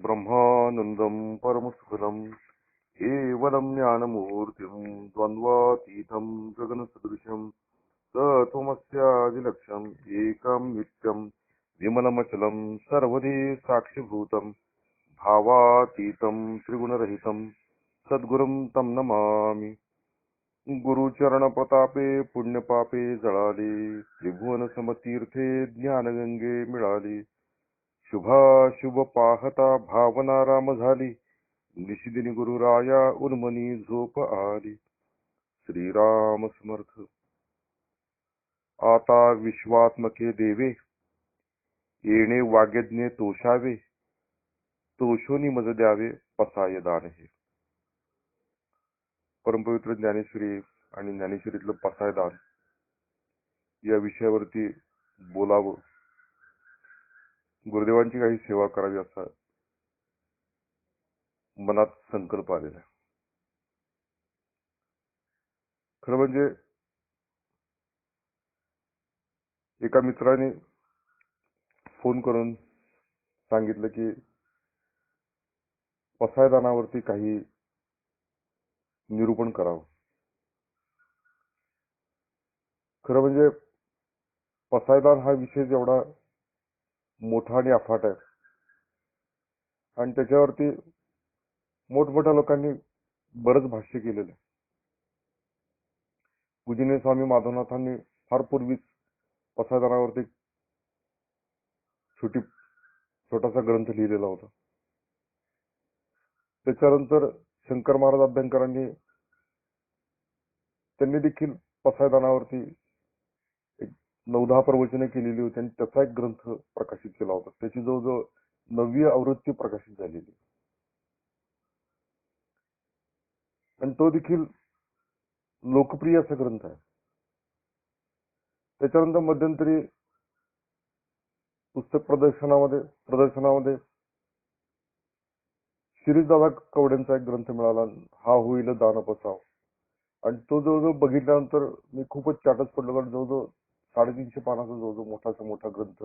ब्रह्मानन्दं परमसुखदं केवलं ज्ञानमूर्तिं द्वन्द्वातीतं गगनसदृशं तत्त्वमस्यादिलक्ष्यम् एकं नित्यं विमलमचलं सर्वधी साक्षिभूतं भावातीतं त्रिगुणरहितं सद्गुरुं तं नमामि। गुरुचरणप्रतापे पुण्यपापे जळाले, त्रिभुवन समतीर्थे ज्ञानगंगे मिळाली। शुभाशुभ पाहता भावना राम झाली, निशिदिनी गुरुराया उन्मनी झोप आली। श्रीराम समर्थ। आता विश्वात्मके देवे, येणे वाग्यज्ञे तोषावे, तोषोनी मज द्यावे पसाय दान हे। परमपवित्र ज्ञानेश्वरी आणि ज्ञानेश्वरीतलं पसाय दान या विषयावरती बोलावं, गुरुदेवांची काही सेवा करावी असा मनात संकल्प आलेला आहे। खरं म्हणजे एका मित्राने फोन करून सांगितलं की पसायदानावरती काही निरूपण करावं। खरं म्हणजे पसायदान हा विषय जेवढा मोठा आणि अफाट आहे आणि त्याच्यावरती मोठमोठ्या लोकांनी बरंच भाष्य केलेलं आहे। पूजनीय स्वामी माधवनाथांनी फार पूर्वीच पसायदानावरती छोटासा ग्रंथ लिहिलेला होता। त्याच्यानंतर शंकर महाराज अभ्यंकरांनी त्यांनी देखील पसायदानावरती 9-10 प्रवचने केलेली होती आणि त्याचा एक ग्रंथ प्रकाशित केला होता। त्याची जवळजवळ 9वी आवृत्ती प्रकाशित झालेली आणि तो देखील लोकप्रिय असा ग्रंथ आहे। त्याच्यानंतर मध्यंतरी पुस्तक प्रदर्शनामध्ये शिरीषदादा कवडेंचा एक ग्रंथ मिळाला, हा होईल दान पसाव, आणि तो जवळजवळ बघितल्यानंतर मी खूपच चाटच पडलो, कारण जवळजवळ 350 पानाचा जवळजवळ मोठा ग्रंथ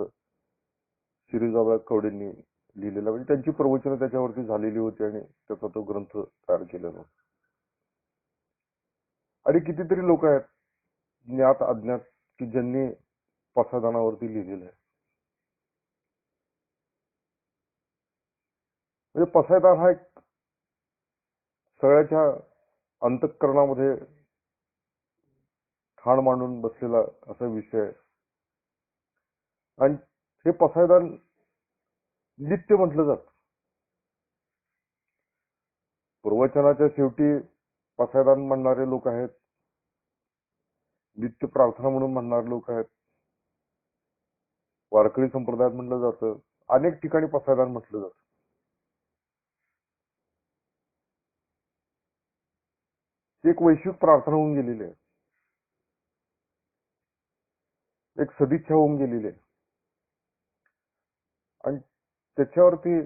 शिरीषदादा कवडेंनी लिहिलेला, म्हणजे त्यांची प्रवचनं त्याच्यावरती झालेली होती आणि त्याचा तो ग्रंथ तयार केलेला होता। आणि कितीतरी लोक आहेत ज्ञात अज्ञात की ज्यांनी पसायदानावरती लिहिलेलं आहे। म्हणजे पसायदान हा एक सगळ्याच्या अंतःकरणामध्ये ठाण मांडून बसलेला असा विषय आहे आणि हे पसायदान नित्य म्हटलं जातं। प्रवचनाच्या शेवटी पसायदान म्हणणारे लोक आहेत, नित्य प्रार्थना म्हणून म्हणणारे लोक आहेत, वारकरी संप्रदायात म्हटलं जातं, अनेक ठिकाणी पसायदान म्हटलं जातं। एक वैश्विक प्रार्थना होऊन गेलेली आहे, एक सदिच्छा होऊन गेलेली आहे आणि त्याच्यावरती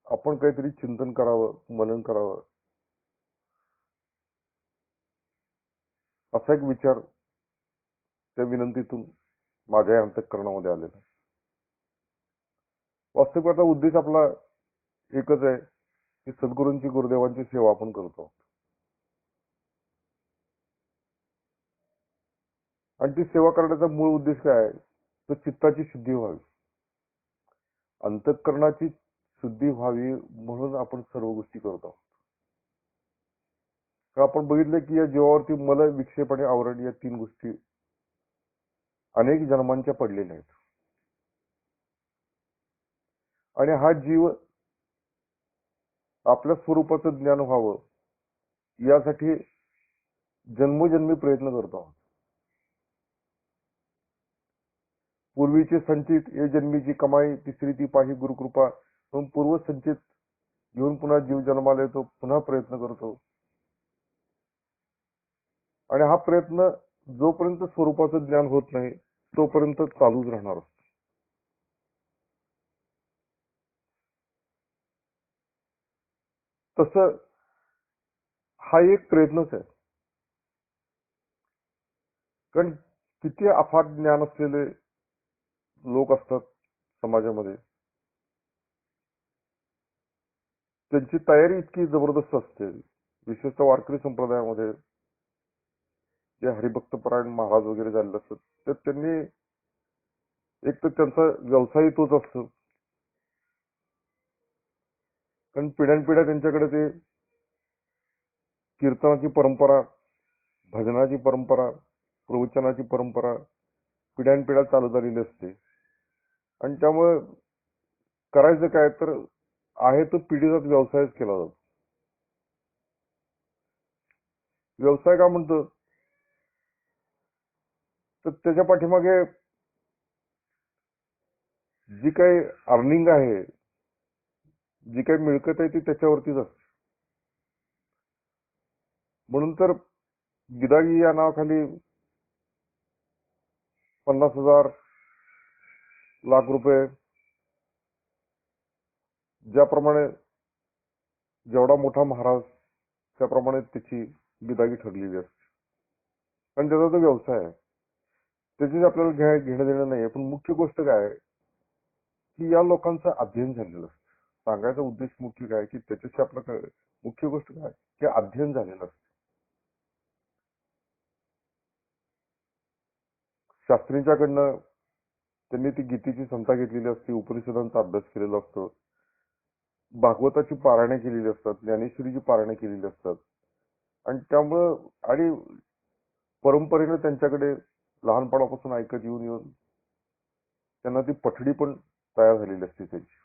आपण काहीतरी चिंतन करावं, मनन करावं असा एक विचार त्या विनंतीतून माझ्या अंतःकरणामध्ये आलेला आहे। वास्तविकता उद्देश आपला एकच आहे की सद्गुरूंची, गुरुदेवांची सेवा आपण करतो आणि ती सेवा करण्याचा मूळ उद्देश काय आहे, तर चित्ताची शुद्धी व्हावी, अंतःकरणाची शुद्धी व्हावी म्हणून आपण सर्व गोष्टी करतो। आपण बघितलं की या जीवावरती मल, विक्षेप आणि आवरण या 3 गोष्टी अनेक जन्मांच्या पडलेल्या आहेत आणि हा जीव आपल्या स्वरूपाचं ज्ञान व्हावं यासाठी जन्मोजन्मी प्रयत्न करतो आहोत। पूर्वीचे संचित ये जन्मीची कमाई, तिसरी ती पाही गुरुकृपा, म्हणून पूर्व संचित घेऊन पुन्हा जीव जन्माला येतो, पुन्हा प्रयत्न करतो आणि हा प्रयत्न जोपर्यंत स्वरूपाचं ज्ञान होत नाही तोपर्यंत चालूच राहणार असतो। तसं हा एक प्रयत्नच आहे, कारण किती अफाट ज्ञान असलेले लोक असतात समाजामध्ये, त्यांची तयारी इतकी जबरदस्त असते, विशेषतः वारकरी संप्रदायामध्ये जे हरिभक्तपरायण महाराज वगैरे झालेले असतात, तर त्यांनी एक तर त्यांचा व्यवसाय तोच असतो, कारण पिढ्यानपिढ्या त्यांच्याकडे ते कीर्तनाची परंपरा, भजनाची परंपरा, प्रवचनाची परंपरा पिढ्यानपिढ्या चालू झालेली असते. आणि त्यामुळे करायचं काय तर आहे तो पिढीजात व्यवसायच केला जातो. व्यवसाय का म्हणतो तर त्याच्या पाठीमागे जी काही अर्निंग आहे, जी काही मिळकत आहे ती त्याच्यावरतीच असते. म्हणून तर गिदागी या नावाखाली 50,000 लाख रुपये ज्याप्रमाणे जेवढा मोठा महाराज त्याप्रमाणे त्याची गिदागी ठरलेली असते. आणि त्याचा तो व्यवसाय आहे, त्याची आपल्याला घेणं देणं नाही. पण मुख्य गोष्ट काय आहे की या लोकांचं अध्ययन झालेलं असतं. सांगायचा उद्देश मुख्य काय की त्याच्याशी आपलं मुख्य गोष्ट काय की अध्ययन झालेलं असतं. शास्त्रींच्याकडनं त्यांनी ती गीतेची संथा घेतलेली असते, उपनिषदांचा अभ्यास केलेला असतो, भागवताची पारायणे केलेली असतात, ज्ञानेश्वरीची पारायणे केलेली असतात. आणि त्यामुळं आणि परंपरेनं त्यांच्याकडे लहानपणापासून ऐकत येऊन येऊन त्यांना ती पठडी पण तयार झालेली असते त्याची.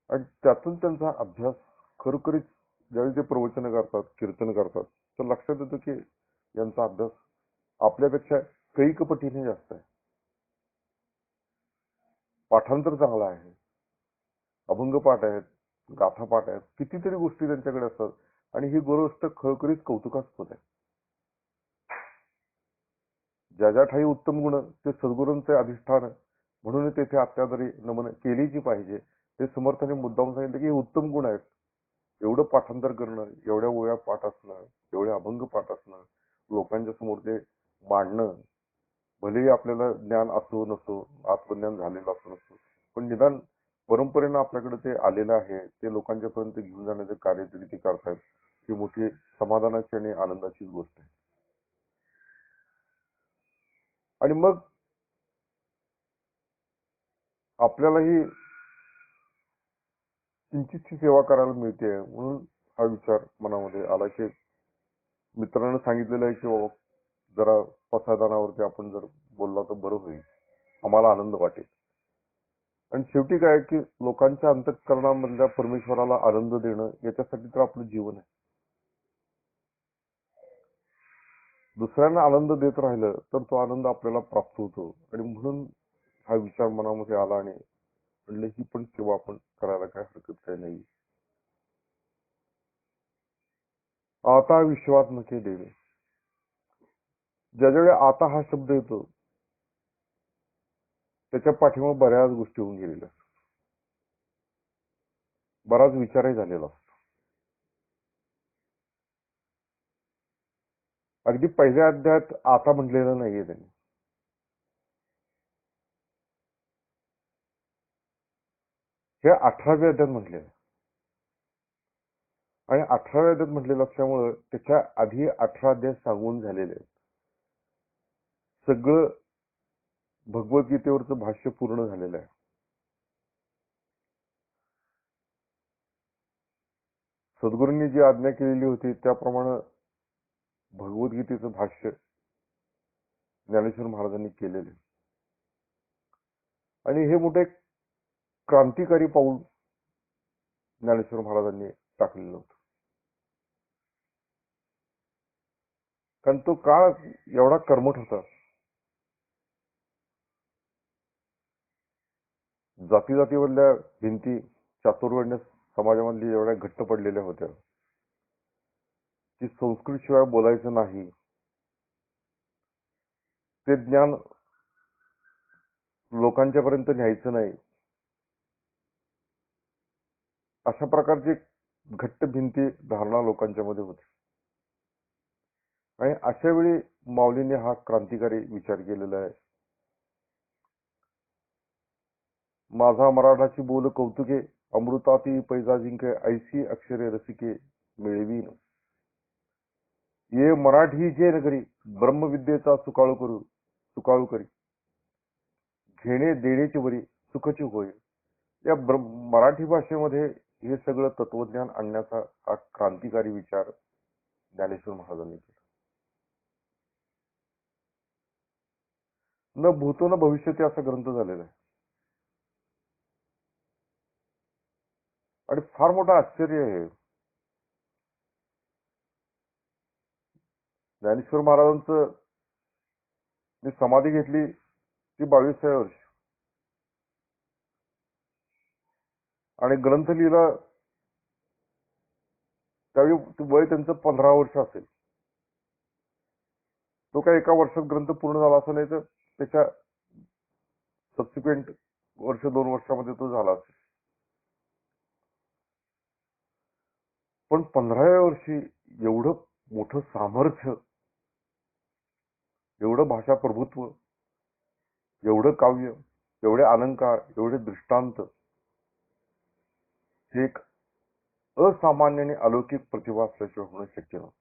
आणि त्यातून त्यांचा अभ्यास खरोखरीच ज्यावेळी ते प्रवचन करतात, कीर्तन करतात, तर लक्षात येतं की यांचा अभ्यास आपल्यापेक्षा कैक पटीने जास्त आहे. पाठांतर चांगला आहे, अभंग पाठ आहेत, गाथा पाठ आहेत, कितीतरी गोष्टी त्यांच्याकडे असतात. आणि ही गोष्ट खरोखरीच कौतुकास्पद आहे. ज्या ज्या ठाई उत्तम गुण ते सद्गुरूंचे अधिष्ठान, म्हणून तेथे अत्यादरी नमन केलीची पाहिजे. ते समर्थाने मुद्दाम सांगितलं की हे उत्तम गुण आहेत. एवढं पाठांतर करणं, एवढ्या ओव्या पाठ असणं, एवढे अभंग पाठ असणं, लोकांच्या समोर ते मांडणं, भलेही आपल्याला ज्ञान असो नसो, आत्मज्ञान झालेलं असो नसो, पण निदान परंपरेनं आपल्याकडे ते आलेलं आहे, ते लोकांच्या पर्यंत घेऊन जाण्याचे कार्य तरी ते करतायत, ही मोठी समाधानाची आणि आनंदाचीच गोष्ट आहे. आणि मग आपल्यालाही किंचितची सेवा करायला मिळते, म्हणून हा विचार मनामध्ये आला की मित्रांनो सांगितलेलं आहे की बाबा जरा पसायदानावरती आपण जर बोलला तर बरं होईल, आम्हाला आनंद वाटेल. आणि शेवटी काय की लोकांच्या अंतःकरणामधल्या परमेश्वराला आनंद देणं, याच्यासाठी तर आपलं जीवन आहे. दुसऱ्यांना आनंद देत राहिलं तर तो आनंद आपल्याला प्राप्त होतो. आणि म्हणून हा विचार मनामध्ये आला आणि म्हणलं ही पण सेवा आपण करायला काय हरकत काही नाही. आता विश्वात नके देणे, ज्यावेळी आता हा शब्द येतो त्याच्या पाठीमागे बऱ्याच गोष्टी होऊन गेलेल्या असतात, बराच विचारही झालेला असतो. अगदी पहिल्या अध्यायात आता म्हटलेलं नाहीये त्यांनी, हे 18व्या अध्यायात म्हटलेलं आहे. आणि 18व्या अध्यायात म्हटलेलं असल्यामुळं त्याच्या आधी 18 अध्याय सांगून झालेले आहेत. सगळं भगवद्गीतेवरचं भाष्य पूर्ण झालेलं आहे. सद्गुरूंनी जी आज्ञा केलेली होती त्याप्रमाणे भगवद्गीतेचं भाष्य ज्ञानेश्वर महाराजांनी केलेले. आणि हे मोठे क्रांतिकारी पाऊल ज्ञानेश्वर महाराजांनी टाकलेलं होतं. कारण तो काळ एवढा कर्मठ होता, जाती जातीवरल्या भिंती चातुर्वर्ण्य समाजामधली एवढ्या घट्ट पडलेल्या होत्या की संस्कृत शिवाय बोलायचं नाही, ते ज्ञान लोकांच्या पर्यंत न्यायचं नाही, अशा प्रकारची घट्ट भिंती धारणा लोकांच्या मध्ये होती. आणि अशा वेळी माऊलींनी हा क्रांतिकारी विचार केलेला आहे. माझा मराठाची बोल कौतुके, अमृताती पैजा जिंके ऐसी अक्षरे रसिके मिळवीन. ये मराठीचे नगरी ब्रह्मविद्येचा सुकाळू करी. घेणे देण्याची वरी सुखची होय. या मराठी भाषेमध्ये हे सगळं तत्वज्ञान आणण्याचा हा क्रांतिकारी विचार ज्ञानेश्वर महाराजांनी केला. न भूतो न भविष्यती असा ग्रंथ झालेला आहे. आणि फार मोठं आश्चर्य आहे. ज्ञानेश्वर महाराजांचं मी समाधी घेतली ती 22व्या वर्षी आणि ग्रंथ लिहिला त्यावेळी वय त्यांचं 15 वर्ष असेल. तो काय एका वर्षात ग्रंथ पूर्ण झाला असं नाही, तर त्याच्या सबसिक्वेंट वर्ष 2 वर्षामध्ये तो झाला असेल. पण 15व्या वर्षी एवढं मोठं सामर्थ्य, एवढं भाषा प्रभुत्व, एवढं काव्य, एवढे अलंकार, एवढे दृष्टांत, हे एक असामान्य आणि अलौकिक प्रतिभा असल्याशिवाय होणं शक्य नव्हतं.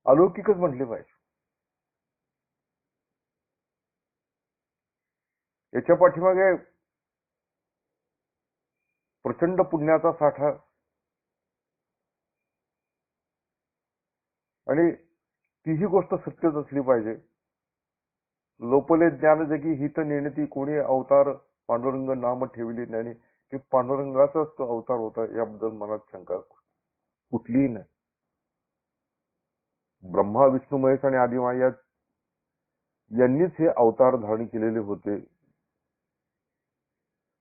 अलौकिकच म्हटले पाहिजे. याच्या पाठीमागे प्रचंड पुण्याचा साठा आणि तीही गोष्ट सत्यच असली पाहिजे. लोपले ज्ञान जगी हित निर्णती कोणी अवतार पांडुरंग नाम ठेवले ज्ञानी. की पांडुरंगाचाच तो अवतार होता याबद्दल मनात शंका कुठलीही नाही. ब्रह्मा विष्णू महेश आणि आदिमाया यांनीच हे अवतार धारण केलेले होते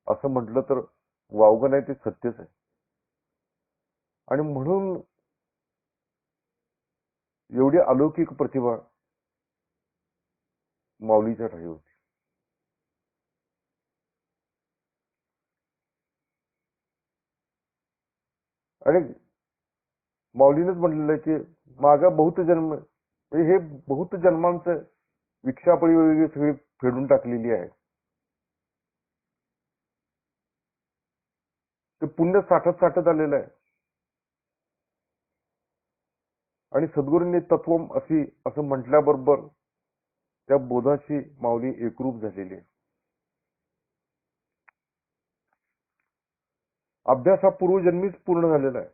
असं म्हटलं तर वावगं नाही, ते सत्यच आहे. आणि म्हणून एवढी अलौकिक प्रतिभा माऊलीच्या ठाई होती. आणि माऊलीनेच म्हटलेलं आहे की माझा बहुत जन्म, हे बहुत जन्मांचं विक्षापळी वगैरे सगळी फेडून टाकलेली आहे. ते पुण्य साठत आलेलं आहे. आणि सद्गुरूंनी तत्वम असं म्हटल्याबरोबर त्या बोधाशी माऊली एकरूप झालेली आहे. अभ्यास हा पूर्वजन्मीच पूर्ण झालेला आहे.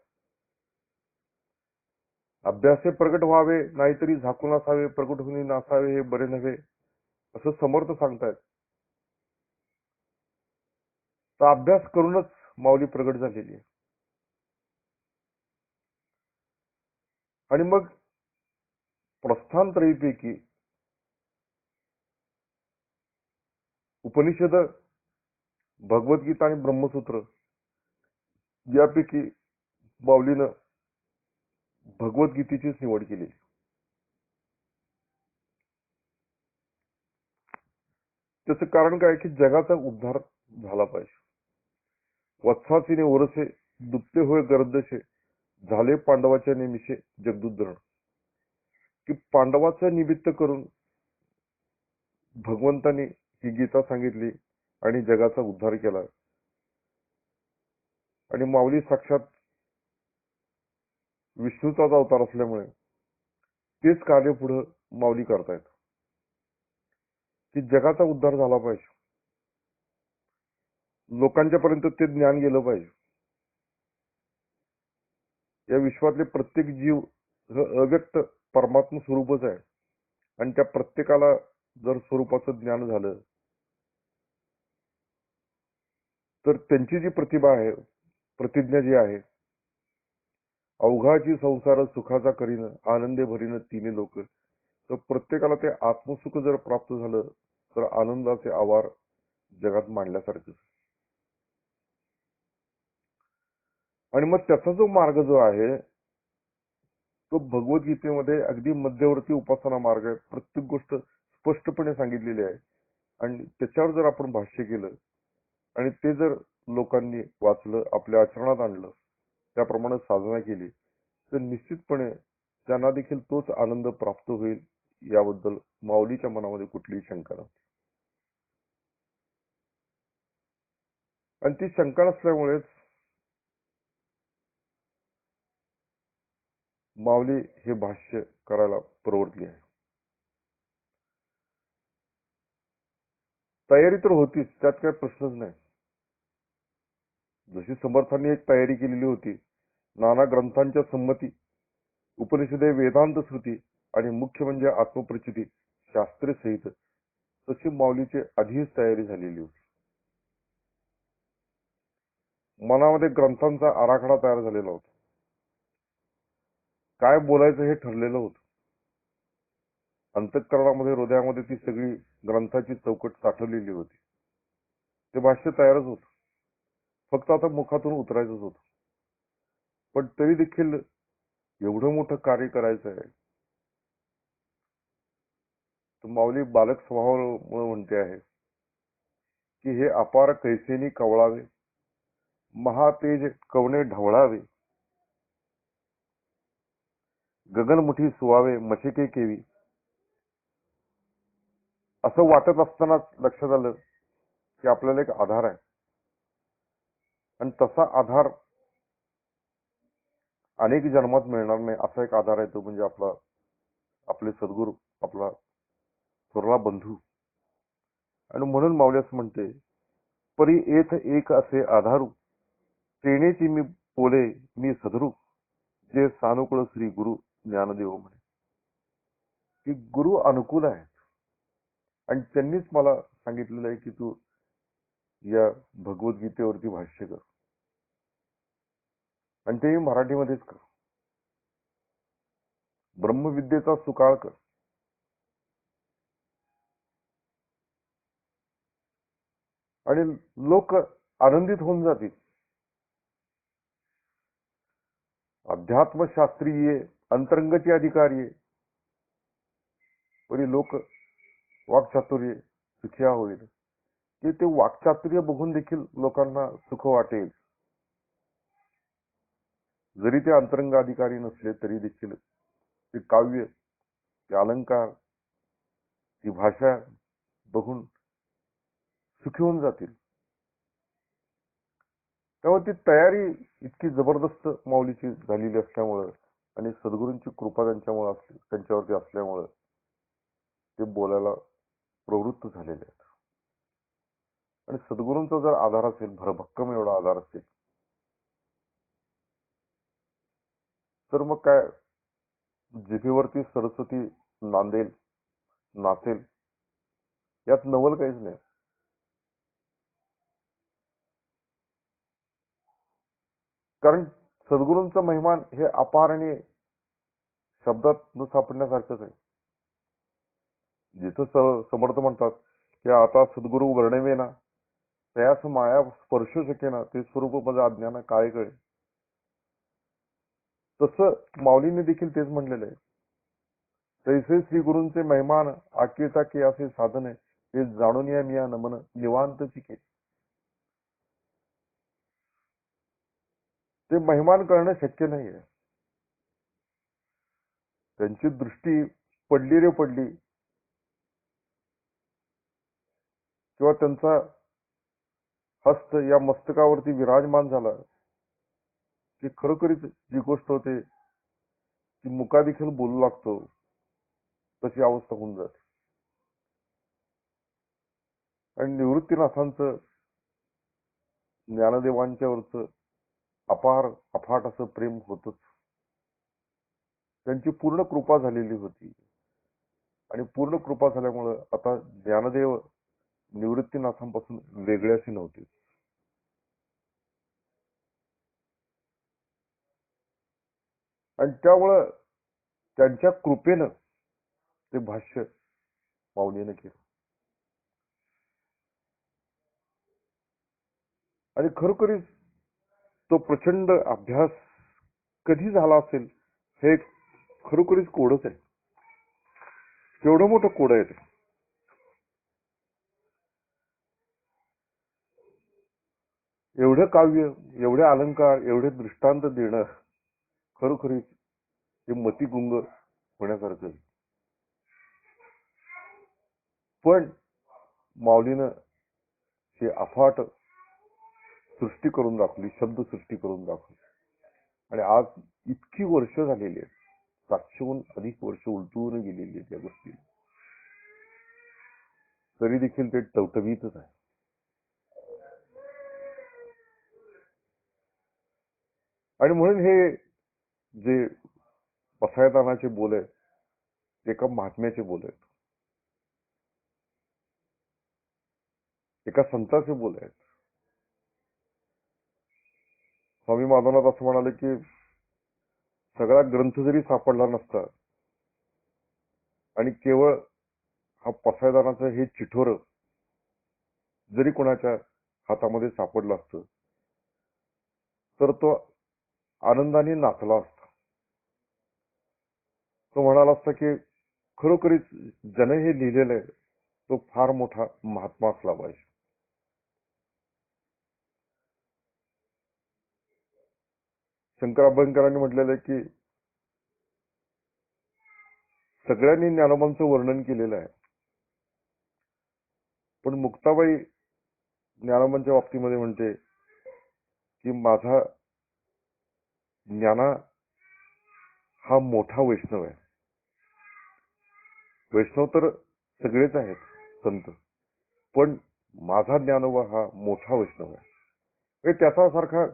अभ्यासे प्रगट व्हावे नाहीतरी झाकून असावे, प्रगट होऊन नसावे हे बरे नव्हे असं समर्थ सांगतायत. तर अभ्यास करूनच माऊली प्रगट झालेली आहे. आणि मग प्रस्थानत्रयीपैकी उपनिषद, भगवद्गीता आणि ब्रह्मसूत्र यापैकी माऊलीनं भगवद्गीतेचीच निवड केली. त्याचं कारण काय की जगाचा उद्धार झाला पाहिजे. वत्सासीने ओरसे दुपते होय गर्दशे झाले पांडवाच्या नेमिषे जगदुद्धरण. की पांडवाचं निमित्त करून भगवंतांनी ही गीता सांगितली आणि जगाचा उद्धार केला. आणि माऊली साक्षात विष्णूचाच अवतार असल्यामुळे तेच कार्य पुढे माऊली करतायत की जगाचा उद्धार झाला पाहिजे, लोकांच्या पर्यंत ते ज्ञान गेलं पाहिजे. या विश्वातले प्रत्येक जीव अव्यक्त परमात्मा स्वरूपच आहे आणि त्या प्रत्येकाला जर स्वरूपाचं ज्ञान झालं तर त्यांची जी प्रतिभा आहे, प्रतिज्ञा जी आहे, अवघाची संसार सुखाचा करीन आनंदे भरीन तिने लोक, तर प्रत्येकाला ते आत्मसुख जर प्राप्त झालं तर आनंदाचे आवार जगात मांडल्यासारखं. आणि मग त्याचा जो मार्ग जो आहे तो भगवद्गीतेमध्ये अगदी मध्यवर्ती उपासना मार्ग आहे. प्रत्येक गोष्ट स्पष्टपणे सांगितलेली आहे. आणि त्याच्यावर जर आपण भाष्य केलं आणि ते जर लोकांनी वाचलं, आपल्या आचरणात आणलं, त्याप्रमाणे साधना केली तर निश्चितपणे त्यांना देखील तोच आनंद प्राप्त होईल याबद्दल माऊलीच्या मनामध्ये कुठलीही शंका नव्हती. आणि ती शंका नसल्यामुळेच माऊली हे भाष्य करायला प्रवृत्ती आहे. तयारी तर होतीच, त्यात काही प्रश्नच नाही. जशी समर्थांनी एक तयारी केलेली होती, नाना ग्रंथांच्या संमती, उपनिषदे, वेदांत श्रुती आणि मुख्य म्हणजे आत्मप्रचिती शास्त्रे सहित, तशी माऊलीची आधीच तयारी झालेली होती. मनामध्ये ग्रंथांचा आराखडा तयार झालेला होता. काय बोलायचं हे ठरलेलं होतं. अंतःकरणामध्ये, हृदयामध्ये ती सगळी ग्रंथाची चौकट साठवलेली होती. ते भाष्य तयारच होतं, फक्त आता मुखातून उतरायचंच होतं. पण तरी देखील एवढं मोठं कार्य करायचं आहे तर माऊली बालक स्वभावामुळे म्हणते आहे की हे अपार कैसेनी कवळावे, महातेज कवने ढवळावे, गगनमुठी सुवावे मशके केवी. असं वाटत असतानाच लक्षात आलं की आपल्याला एक आधार आहे, आणि तसा आधार अनेक जन्मात मिळणार नाही. असा एक आधार आहे, तो म्हणजे आपले सद्गुरू, आपला थोरला बंधू. आणि म्हणून माऊली असं म्हणते, परी येथ एक असे आधारू, तेनेची मी बोले मी सदरू, जे सानुकूळ श्री गुरु ज्ञानदेव म्हणे. की गुरु अनुकूल आहेत आणि त्यांनीच मला सांगितलेलं आहे की तू या भगवद्गीतेवरती भाष्य कर, आणि ते मराठीमध्येच कर. ब्रह्मविद्येचा सुकाळ कर. आणि लोक आनंदित होऊन जातील. अध्यात्मशास्त्रीय अंतरंगचे अधिकारी परी लोक वाक्चातुर्य सुखिया होईल. की ते वाक्चातुर्य बघून देखील लोकांना सुख वाटेल. जरी ते अंतरंग अधिकारी नसले तरी देखील ते काव्य, ते अलंकार, ती भाषा बघून सुखी होऊन जातील. त्यामुळे ती तयारी इतकी जबरदस्त माऊलीची झालेली असल्यामुळं आणि सद्गुरूंची कृपा त्यांच्यावरती असल्यामुळं ते बोलायला प्रवृत्त झालेले आहेत. आणि सद्गुरूंचा जर आधार असेल, भरभक्कम एवढा आधार असेल, तर मग काय, जिभेवरती सरस्वती नांदेल, नाचेल, यात नवल काहीच नाही. कारण सद्गुरूंचा महिमान हे अपार आणि शब्दात न सापडण्यासारखंच आहे. जिथं समर्थ म्हणतात की आता सद्गुरू वर्णवेना, तयास माया स्पर्श शकेना, ते स्वरूप माझं अज्ञान काय कळे. तसं माऊलीने देखील तेच म्हणलेलं आहे. तैसे श्री गुरूंचे महिमान आकेचा के असे साधन आहे, ते जाणून या मिया नमन निवांत चिके. ते महिमान करणं शक्य नाहीये. त्यांची दृष्टी पडली रे पडली, किंवा त्यांचा हस्त या मस्तकावरती विराजमान झाला की खरोखरीच जी गोष्ट होते ती मुका देखील बोलू लागतो, तशी अवस्था होऊन जाते. आणि निवृत्तीनाथांचं ज्ञानदेवांच्यावरचं अपार अफाट असं प्रेम होतच. त्यांची पूर्ण कृपा झालेली होती, आणि पूर्ण कृपा झाल्यामुळं आता ज्ञानदेव निवृत्तीनाथांपासून वेगळे असे नव्हते. आणि त्यामुळं त्यांच्या कृपेनं ते भाष्य माऊलीनं केलं. आणि खरोखरीच तो प्रचंड अभ्यास कधी झाला असेल, हे खरोखरीच कोडच आहे. केवढं मोठं कोड आहे ते. एवढं काव्य, एवढे अलंकार, एवढे दृष्टांत देणं खरोखरीच हे मतिगुंग होण्यासारखं आहे. पण माऊलीनं हे अफाट सृष्टी करून दाखवली, शब्द सृष्टी करून दाखवली. आणि आज इतकी वर्ष झालेली आहेत, 700हून अधिक वर्ष उलटून गेलेली आहेत या गोष्टी, तरी देखील ते टवटवीतच आहे. आणि म्हणून हे जे पसायदानाचे बोल आहेत ते एका महात्म्याचे बोल आहेत, एका संताचे बोल आहेत. स्वामी माधवनाथ असं म्हणाले की सगळा ग्रंथ जरी सापडला नसता आणि केवळ हा पसायदानाचं हे चिठोर जरी कोणाच्या हातामध्ये सापडलं असतं तर तो आनंदाने नाचला असता. तो म्हणाला असता की खरोखरीच ज्याने हे लिहिलेलं आहे तो फार मोठा महात्मा असला पाहिजे. शंकर अभ्यंकरांनी म्हटलेलं आहे की सगळ्यांनी ज्ञानोबांचं वर्णन केलेलं आहे, पण मुक्ताबाई ज्ञानोबांच्या बाबतीमध्ये म्हणते की माझा ज्ञाना हा मोठा वैष्णव आहे. वैष्णव तर सगळेच आहेत संत, पण माझा ज्ञानोबा हा मोठा वैष्णव आहे. त्याचा सारखा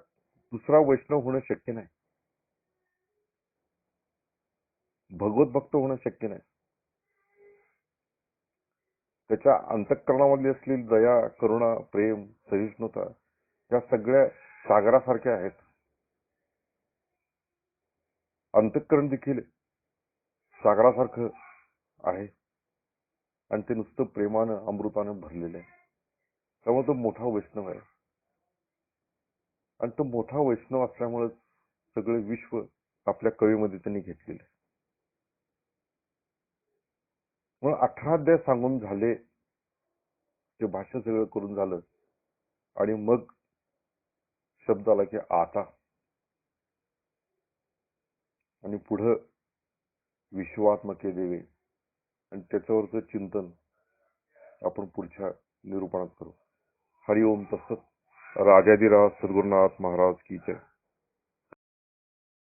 दुसरा वैष्णव होणं शक्य नाही, भगवत भक्त होणं शक्य नाही. त्याच्या अंतःकरणामधली असलेली दया, करुणा, प्रेम, सहिष्णुता या सगळ्या सागरासारख्या आहेत. अंतःकरण देखील सागरासारखं आहे आणि ते नुसतं प्रेमानं, अमृतानं भरलेलं आहे. त्यामुळे तो मोठा वैष्णव आहे. आणि तो मोठा वैष्णव असल्यामुळे सगळे विश्व आपल्या कवेमध्ये त्यांनी घेतलेलं आहे. मग 18 अध्याय सांगून झाले, ते भाष्य सगळं करून झालं आणि मग शब्द आला की आता, आणि पुढं विश्वात्मके देवे, आणि त्याच्यावरचं चिंतन आपण पुढच्या निरूपणात करू. हरिओम तसत. राजाधिराज सद्गुरुनाथ महाराज की जय.